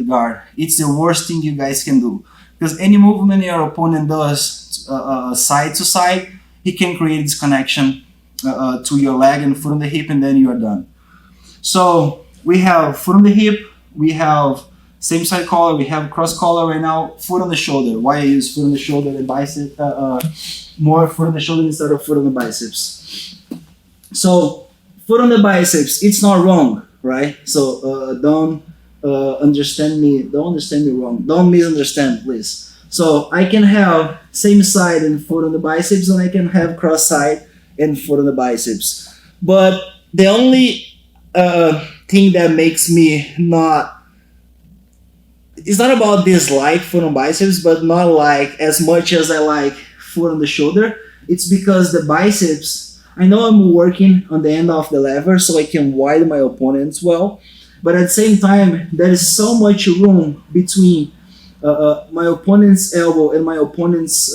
guard. It's the worst thing you guys can do because any movement your opponent does side to side, he can create this connection to your leg and foot on the hip, and then you are done. So we have foot on the hip, we have same side collar, we have cross collar right now, foot on the shoulder. Why I use foot on the shoulder and bicep, more foot on the shoulder instead of foot on the biceps. So foot on the biceps, it's not wrong, right? So don't understand me wrong. Don't misunderstand, please. So I can have same side and foot on the biceps, and I can have cross side and foot on the biceps. But the only thing that makes me not, it's not about dislike foot on biceps, but not like as much as I like foot on the shoulder. It's because the biceps, I know I'm working on the end of the lever so I can widen my opponents well, but at the same time, there is so much room between my opponent's elbow and my opponent's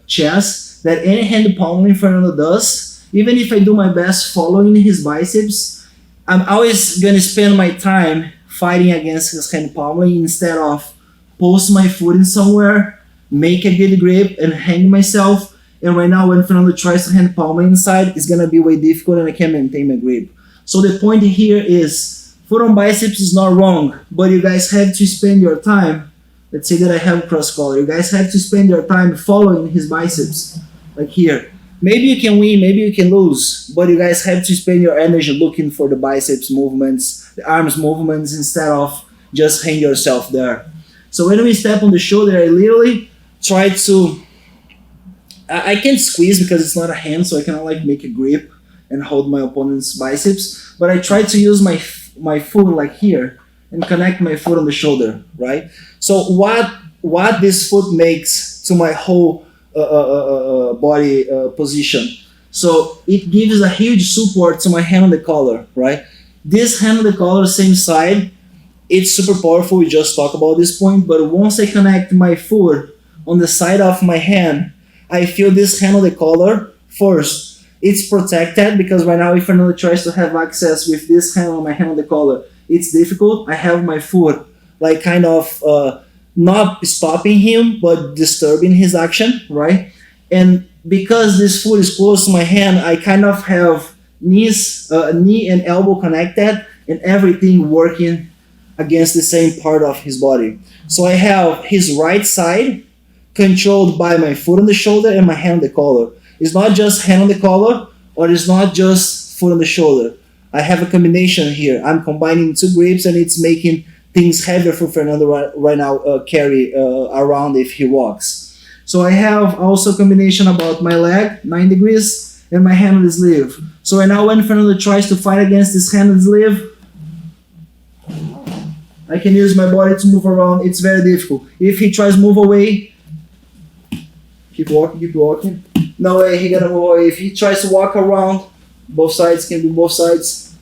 chest that any hand pummeling Fernando does, even if I do my best following his biceps, I'm always going to spend my time fighting against his hand pummeling instead of post my foot in somewhere, make a good grip, and hang myself. And right now, when Fernando tries to hand palm inside, it's going to be way difficult and I can't maintain my grip. So the point here is, foot on biceps is not wrong, but you guys have to spend your time. Let's say that I have cross collar. You guys have to spend your time following his biceps, like here. Maybe you can win, maybe you can lose, but you guys have to spend your energy looking for the biceps movements, the arms movements, instead of just hang yourself there. So when we step on the shoulder, I literally try to, I can't squeeze because it's not a hand, so I cannot like make a grip and hold my opponent's biceps, but I try to use my foot like here and connect my foot on the shoulder, right? So what this foot makes to my whole body position. So it gives a huge support to my hand on the collar, right? This hand on the collar, same side, it's super powerful. We just talked about this point, but once I connect my foot on the side of my hand, I feel this hand on the collar first. It's protected because right now if Fernando tries to have access with this hand on my hand on the collar, it's difficult. I have my foot like kind of not stopping him, but disturbing his action, right? And because this foot is close to my hand, I kind of have knee and elbow connected and everything working against the same part of his body. So I have his right side controlled by my foot on the shoulder and my hand on the collar. It's not just hand on the collar, or it's not just foot on the shoulder. I have a combination here. I'm combining two grips and it's making things heavier for Fernando right now carry around if he walks. So I have also a combination about my leg, 9 degrees, and my hand on the sleeve. So right now when Fernando tries to fight against this hand on the sleeve, I can use my body to move around. It's very difficult. If he tries to move away, keep walking. No way, he gonna move away. If he tries to walk around, both sides can be both sides.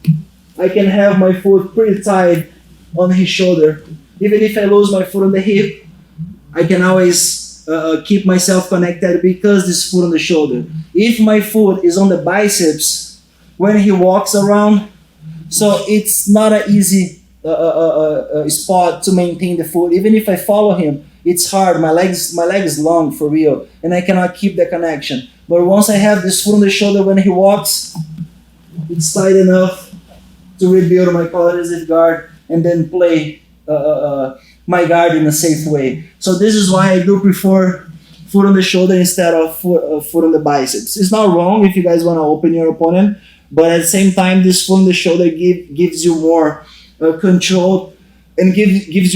I can have my foot pretty tight on his shoulder. Even if I lose my foot on the hip, I can always keep myself connected because this foot on the shoulder. If my foot is on the biceps when he walks around, so it's not an easy spot to maintain the foot. Even if I follow him, it's hard. My leg is long for real, and I cannot keep the connection. But once I have this foot on the shoulder when he walks, it's tight enough to rebuild my collar as if guard and then play my guard in a safe way. So this is why I do prefer foot on the shoulder instead of foot on the biceps. It's not wrong if you guys want to open your opponent, but at the same time, this foot on the shoulder gives you more control and gives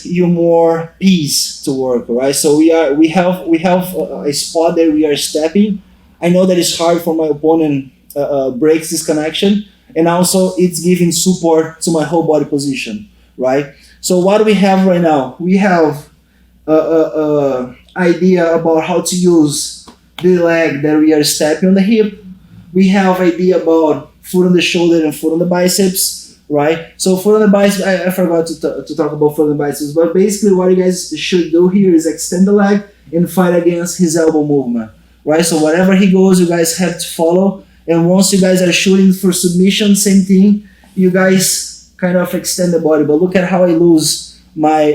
you more peace to work, right? So we have a spot that we are stepping. I know that it's hard for my opponent breaks this connection, and also it's giving support to my whole body position, right? So what do we have right now? We have idea about how to use the leg that we are stepping on the hip. We have idea about foot on the shoulder and foot on the biceps, right? So foot on the biceps, I forgot to talk about foot on the biceps, but basically what you guys should do here is extend the leg and fight against his elbow movement, right? So wherever he goes, you guys have to follow. And once you guys are shooting for submission, same thing, you guys kind of extend the body. But look at how I lose my,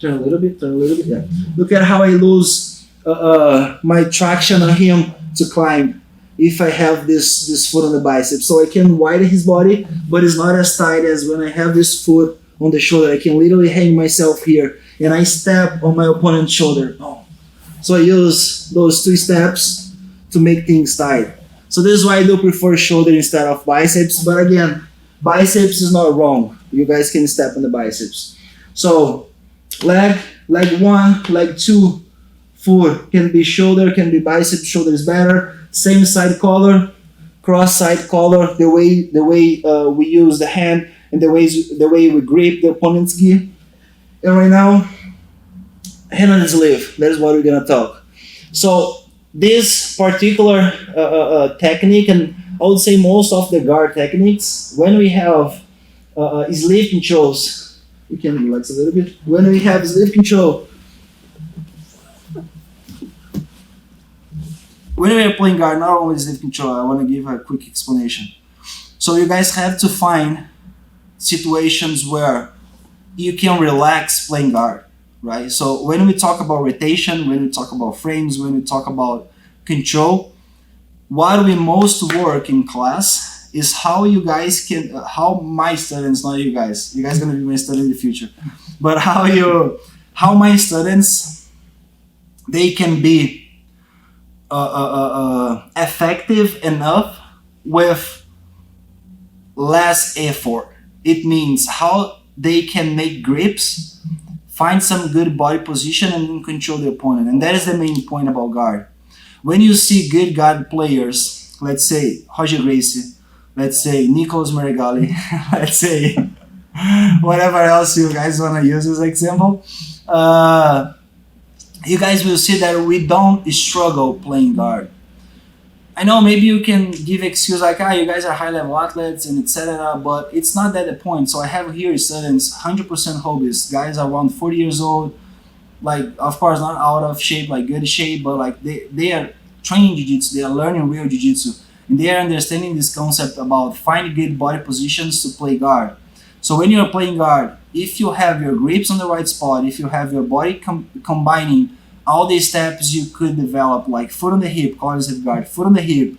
turn a little bit, yeah. Look at how I lose my traction on him to climb if I have this foot on the bicep. So I can widen his body, but it's not as tight as when I have this foot on the shoulder. I can literally hang myself here and I step on my opponent's shoulder. Oh. So I use those 2 steps to make things tight. So this is why I do prefer shoulder instead of biceps. But again, biceps is not wrong. You guys can step on the biceps. So leg 1, leg 2, foot can be shoulder, can be bicep. Shoulder is better. Same side collar, cross side collar. The way we use the hand and the way we grip the opponent's gi. And right now, hand on the sleeve. That is what we're gonna talk. So this particular technique, and I would say most of the guard techniques, when we have sleeve controls, we can relax a little bit. When we have sleeve control, when we are playing guard, not only sleeve control, I want to give a quick explanation. So you guys have to find situations where you can relax playing guard, right? So when we talk about rotation, when we talk about frames, when we talk about control, what we most work in class is how you guys can, how my students, not you guys gonna be my student in the future, but how my students, they can be effective enough with less effort. It means how they can make grips, find some good body position, and then control the opponent. And that is the main point about guard. When you see good guard players, let's say Roger Gracie, let's say Nicolas Marigali, let's say whatever else you guys want to use as an example, you guys will see that we don't struggle playing guard. I know maybe you can give excuse like, you guys are high-level athletes and etc., but it's not that the point. So I have here students, 100% hobbyists, guys around 40 years old, like, of course, not out of shape, like good shape, but like they are training jiu-jitsu, they are learning real jiu-jitsu, and they are understanding this concept about finding good body positions to play guard. So when you're playing guard, if you have your grips on the right spot, if you have your body combining all the steps you could develop, like foot on the hip, collar sleeve guard, foot on the hip,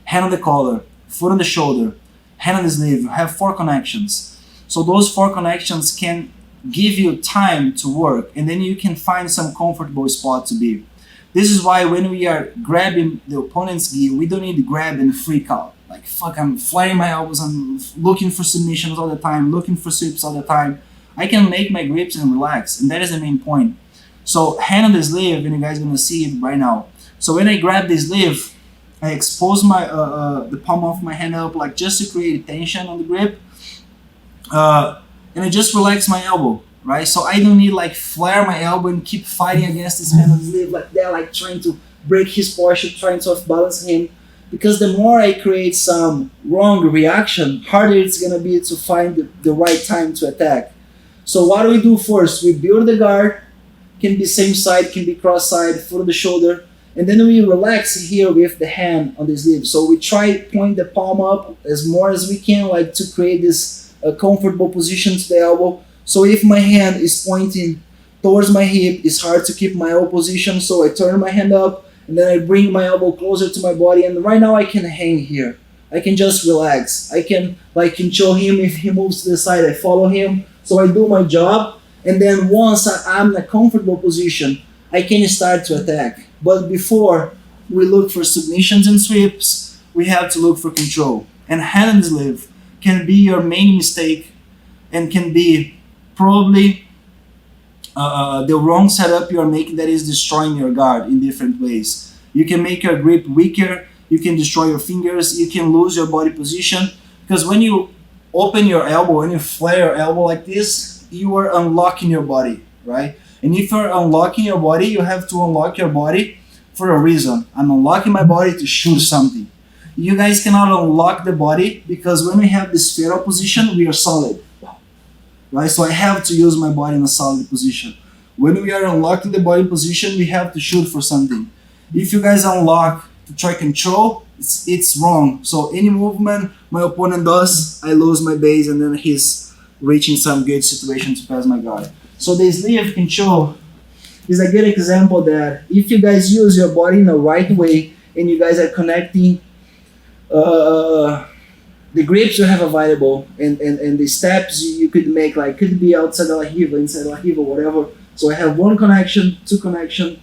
hand on the collar, foot on the shoulder, hand on the sleeve, you have 4 connections. So those 4 connections can give you time to work, and then you can find some comfortable spot to be. This is why when we are grabbing the opponent's gi, we don't need to grab and freak out. Like, fuck, I'm flaring my elbows, I'm looking for submissions all the time, looking for sweeps all the time. I can make my grips and relax, and that is the main point. So hand on the sleeve, and you guys are gonna see it right now. So when I grab the sleeve, I expose my the palm of my hand up, like just to create tension on the grip, and I just relax my elbow, right? So I don't need like flare my elbow and keep fighting against this hand on the sleeve like that, like trying to break his posture, trying to off balance him. Because the more I create some wrong reaction, harder it's gonna be to find the right time to attack. So what do we do first? We build the guard. Can be same side, can be cross side, foot on the shoulder, and then we relax here with the hand on the sleeve. So we try to point the palm up as more as we can, like to create this comfortable position to the elbow. So if my hand is pointing towards my hip, it's hard to keep my elbow position, so I turn my hand up, and then I bring my elbow closer to my body, and right now I can hang here. I can just relax. I can like control him. If he moves to the side, I follow him. So I do my job. And then once I'm in a comfortable position, I can start to attack. But before we look for submissions and sweeps, we have to look for control. And hand and sleeve can be your main mistake and can be probably the wrong setup you are making that is destroying your guard in different ways. You can make your grip weaker, you can destroy your fingers, you can lose your body position. Because when you open your elbow, when you flare your elbow like this, you are unlocking your body, right? And if you're unlocking your body, you have to unlock your body for a reason. I'm unlocking my body to shoot something. You guys cannot unlock the body because when we have this fetal position, we are solid, right? So I have to use my body in a solid position. When we are unlocking the body position, we have to shoot for something. If you guys unlock to try control, it's wrong. So any movement my opponent does, I lose my base, and then he's reaching some good situation to pass my guard. So the sleeve control is a good example that if you guys use your body in the right way and you guys are connecting the grips you have available and the steps you could make, like could be outside La Riva, inside La Riva, whatever. So I have 1 connection, 2 connection,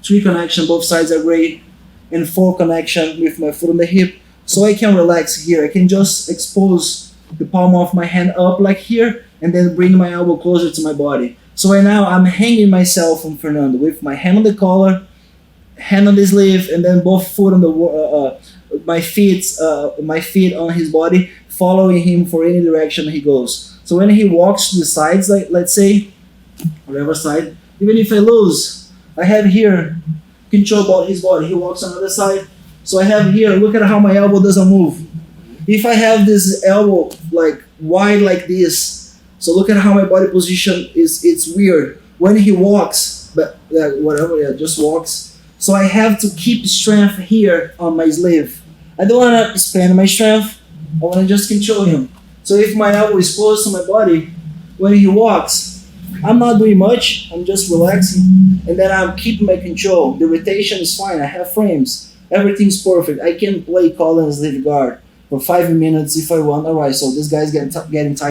3 connection, both sides are great, and 4 connection with my foot on the hip. So I can relax here. I can just expose the palm of my hand up like here and then bring my elbow closer to my body. So right now I'm hanging myself on Fernando with my hand on the collar, hand on the sleeve, and then both foot on the my feet on his body, following him for any direction he goes. So when he walks to the sides, like let's say, whatever side, even if I lose, I have here control about his body. He walks on the other side, so I have here. Look at how my elbow doesn't move. If I have this elbow like wide like this, so look at how my body position is. It's weird when he walks, but whatever, yeah, just walks. So I have to keep strength here on my sleeve. I don't want to expand my strength. I want to just control him. So if my elbow is close to my body, when he walks, I'm not doing much. I'm just relaxing, and then I'm keeping my control. The rotation is fine. I have frames. Everything's perfect. I can play collar and sleeve guard for 5 minutes if I want. Alright, so this guy's getting tired.